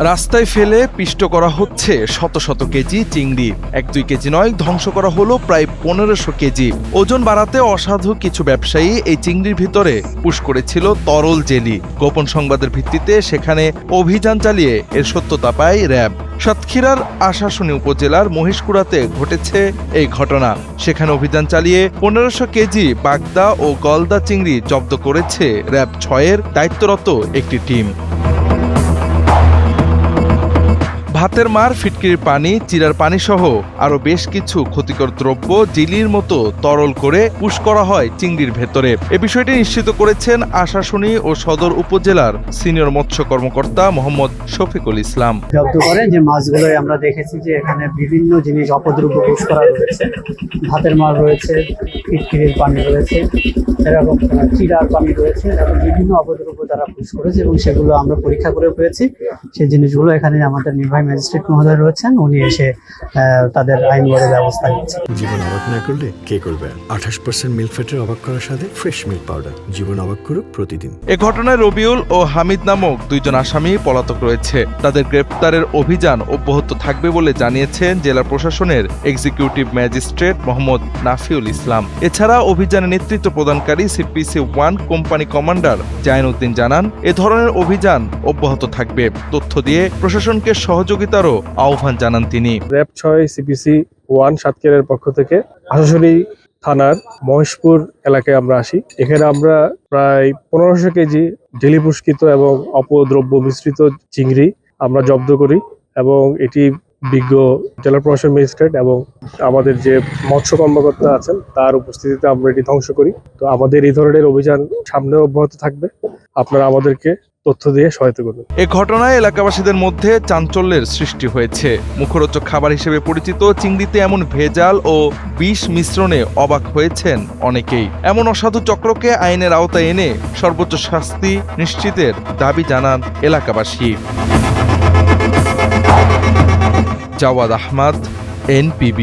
রাস্তায় ফেলে পিষ্ট করা হচ্ছে শত শত কেজি চিংড়ি। 1-2 কেজি নয়, ধ্বংস করা হলো প্রায় 1500 কেজি। ওজন বাড়াতে অসাধু কিছু ব্যবসায়ী এই চিংড়ির ভিতরে পুশ করেছিল তরল জেলি। গোপন সংবাদের ভিত্তিতে সেখানে অভিযান চালিয়ে এর সত্যতা পায় র্যাব। সাতক্ষীরার আশাশুনি উপজেলার মহিষকুড়াতে ঘটেছে এই ঘটনা। সেখানে অভিযান চালিয়ে 1500 কেজি বাগদা ও গলদা চিংড়ি জব্দ করেছে র্যাব 6-এর দায়িত্বরত একটি টিম। ভাতের মার, ফিটকিরির পানি, চিরার পানি সহ আরো বেশ কিছু ক্ষতিকর দ্রব্য জেলির মতো তরল করে পুশ করা হয় চিংড়ির ভেতরে। এ বিষয়টি নিশ্চিত করেছেন আশাশুনি ও সদর উপজেলার সিনিয়র মৎস্য কর্মকর্তা মোহাম্মদ শফিকুল ইসলাম। জব্দ করে যে মাছগুলো আমরা দেখেছি যে এখানে বিভিন্ন জিনিস অপদ্রব্য পুশ করা রয়েছে। ভাতের মার রয়েছে, ফিটকিরির পানি রয়েছে, এরকম চিরার পানি রয়েছে, এরকম বিভিন্ন অপদ্রব্য তারা পুশ করেছে এবং সেগুলো আমরা পরীক্ষা করে পেয়েছি। সেই জিনিসগুলো এখানে আমাদের নির্বাহী ম্যাজিস্ট্রেট মহোদয় রয়েছেন, উনি এসে তাদের আইনগত ব্যবস্থা নিচ্ছেন। জীবন অবাক না করলে কে করবে? 28% মিল্ক ফ্যাটের অবাক করার সাথে ফ্রেশ মিল্ক পাউডার। জীবন অবাক করুক প্রতিদিন। এ ঘটনায় রবিউল ও হামিদ নামক 2 জন আসামি পলাতক রয়েছে। তাদের গ্রেপ্তারের অভিযান অব্যাহত থাকবে বলে জানিয়েছেন জেলা প্রশাসনের এক্সিকিউটিভ ম্যাজিস্ট্রেট মোহাম্মদ নাফিউল ইসলাম। এছাড়া অভিযানে নেতৃত্ব প্রদানকারী সিপিসি 1 কোম্পানি কমান্ডার জাইনুদ্দিন জানান, এ ধরনের অভিযান অব্যাহত থাকবে। তথ্য দিয়ে প্রশাসনকে সহযোগিতারও আহ্বান জানান তিনি। র্যাব 6 সিপিসি 1 সাতক্ষীরার পক্ষ থেকে আশাশুনি থানার মহেশপুর এলাকায় আমরা আসি। এখানে আমরা প্রায় 1500 কেজি জেলি পুষ্কিত এবং অপদ্রব্য মিশ্রিত চিংড়ি আমরা জব্দ করি এবং এটি বিজ্ঞ জেলা প্রশাসন ম্যাজিস্ট্রেট এবং আমাদের যে মৎস্য কর্মকর্তা আছেন তার উপস্থিতিতে আমরা এটি ধ্বংস করি। তো আমাদের এই ধরনের অভিযান সামনে অব্যাহত থাকবে। আপনারা আমাদেরকে তথ্য দিয়ে সহায়তা করবেন। এ ঘটনায় এলাকাবাসীদের মধ্যে চাঞ্চল্যের সৃষ্টি হয়েছে। মুখরোচক খাবার হিসেবে পরিচিত চিংড়িতে এমন ভেজাল ও বিষ মিশ্রণে অবাক হয়েছেন অনেকেই। এমন অসাধু চক্রকে আইনের আওতায় এনে সর্বোচ্চ শাস্তি নিশ্চিতের দাবি জানান এলাকাবাসী। জাওয়াদ আহমদ, NPB।